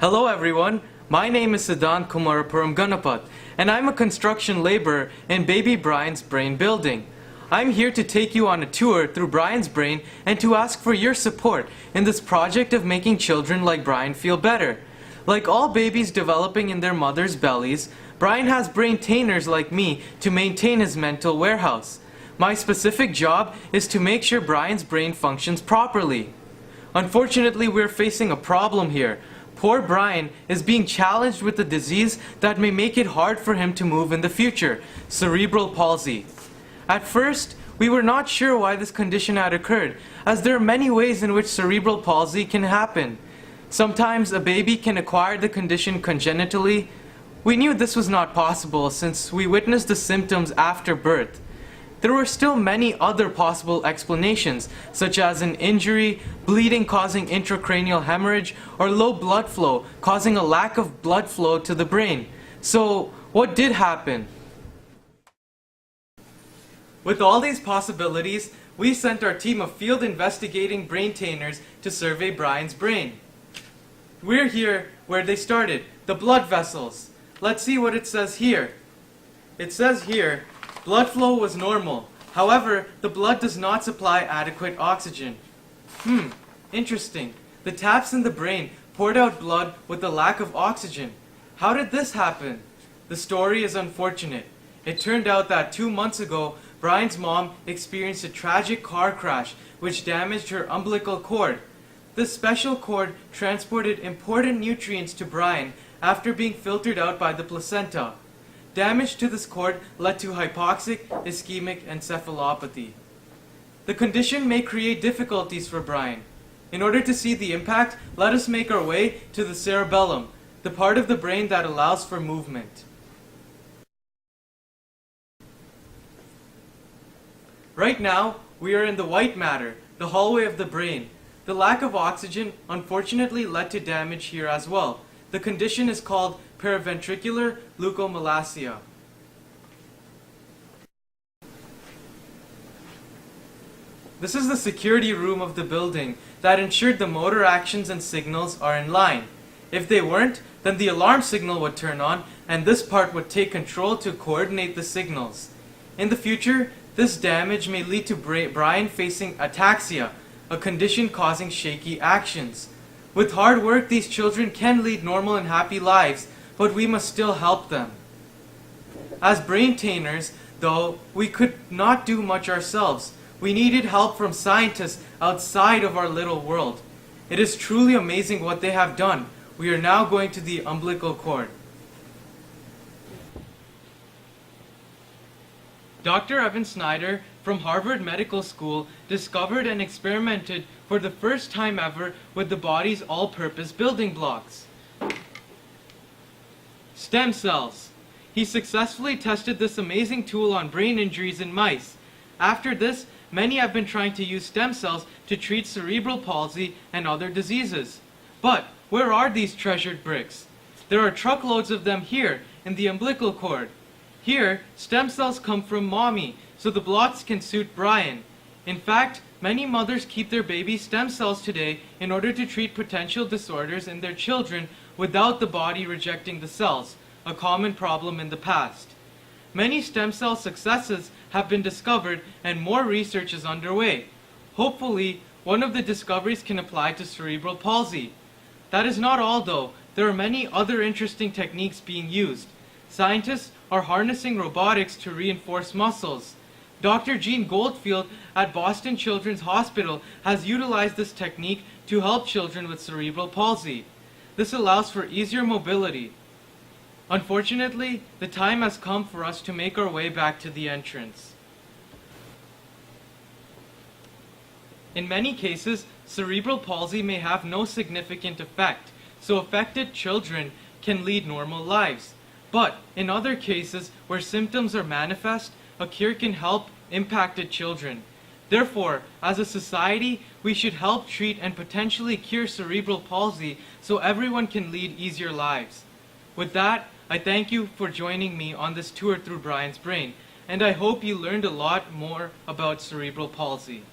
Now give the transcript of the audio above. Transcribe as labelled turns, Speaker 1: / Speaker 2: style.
Speaker 1: Hello everyone, my name is Siddhant Kumarapuram Ganapat, and I'm a construction laborer in baby Brian's brain building. I'm here to take you on a tour through Brian's brain and to ask for your support in this project of making children like Brian feel better. Like all babies developing in their mother's bellies, Brian has braintainers like me to maintain his mental warehouse. My specific job is to make sure Brian's brain functions properly. Unfortunately, we're facing a problem here. Poor Brian is being challenged with a disease that may make it hard for him to move in the future, cerebral palsy. At first, we were not sure why this condition had occurred, as there are many ways in which cerebral palsy can happen. Sometimes a baby can acquire the condition congenitally. We knew this was not possible since we witnessed the symptoms after birth. There were still many other possible explanations, such as an injury, bleeding causing intracranial hemorrhage, or low blood flow causing a lack of blood flow to the brain. So, what did happen? With all these possibilities, we sent our team of field investigating braintainers to survey Brian's brain. We're here where they started, the blood vessels. Let's see what it says here. It says here, blood flow was normal. However, the blood does not supply adequate oxygen. Interesting. The taps in the brain poured out blood with a lack of oxygen. How did this happen? The story is unfortunate. It turned out that 2 months ago, Brian's mom experienced a tragic car crash which damaged her umbilical cord. This special cord transported important nutrients to Brian after being filtered out by the placenta. Damage to this cord led to hypoxic ischemic encephalopathy. The condition may create difficulties for Brian. In order to see the impact, let us make our way to the cerebellum, the part of the brain that allows for movement. Right now, we are in the white matter, the hallway of the brain. The lack of oxygen unfortunately led to damage here as well. The condition is called paraventricular leukomalacia. This is the security room of the building that ensured the motor actions and signals are in line. If they weren't, then the alarm signal would turn on and this part would take control to coordinate the signals. In the future, this damage may lead to Brian facing ataxia, a condition causing shaky actions. With hard work, these children can lead normal and happy lives, but we must still help them. As braintainers, though, we could not do much ourselves. We needed help from scientists outside of our little world. It is truly amazing what they have done. We are now going to the umbilical cord. Dr. Evan Snyder from Harvard Medical School discovered and experimented for the first time ever with the body's all-purpose building blocks. Stem cells. He successfully tested this amazing tool on brain injuries in mice. After this, many have been trying to use stem cells to treat cerebral palsy and other diseases. But where are these treasured bricks? There are truckloads of them here in the umbilical cord. Here, stem cells come from mommy, so the blocks can suit Brian. In fact, many mothers keep their baby stem cells today in order to treat potential disorders in their children without the body rejecting the cells, a common problem in the past. Many stem cell successes have been discovered and more research is underway. Hopefully, one of the discoveries can apply to cerebral palsy. That is not all though. There are many other interesting techniques being used. Scientists are harnessing robotics to reinforce muscles. Dr. Jean Goldfield at Boston Children's Hospital has utilized this technique to help children with cerebral palsy. This allows for easier mobility. Unfortunately, the time has come for us to make our way back to the entrance. In many cases, cerebral palsy may have no significant effect, so affected children can lead normal lives. But in other cases where symptoms are manifest, a cure can help impacted children. Therefore, as a society, we should help treat and potentially cure cerebral palsy so everyone can lead easier lives. With that, I thank you for joining me on this tour through Brian's brain, and I hope you learned a lot more about cerebral palsy.